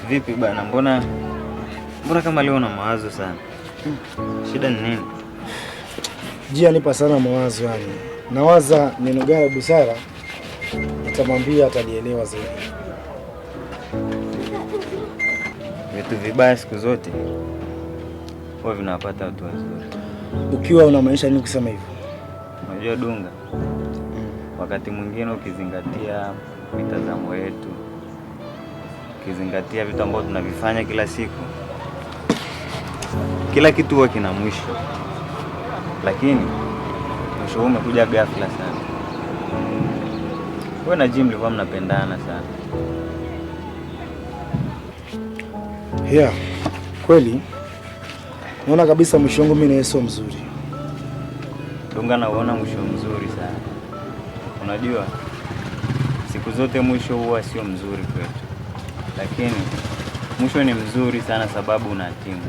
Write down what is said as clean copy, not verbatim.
Vipi bana, mbona kama leo una mawazo sana? Shida ni nini? Jia nipa sana mawazo yani. Nawaza neno gani busara nitamwambia atalielewa zaidi. Vitu vibaya siku zote huwa vinapata watu wazuri. Ukiwa unamaanisha nini kusema hivyo? Unajua Dunga, wakati mwingine ukizingatia mitazamo yetu, ukizingatia vitu ambavyo tunavifanya kila siku, kila kitu huwa kina mwisho. Lakini mwisho huu umekuja ghafla sana. Wewe na Jim mlikuwa mnapendana sana. Yeah, kweli. Naona kabisa mwisho wangu mimi na Yesu mzuri. Dunga, naona mwisho mzuri sana. Unajua siku zote mwisho huwa sio mzuri kwetu, lakini mwisho ni mzuri sana sababu unatimu.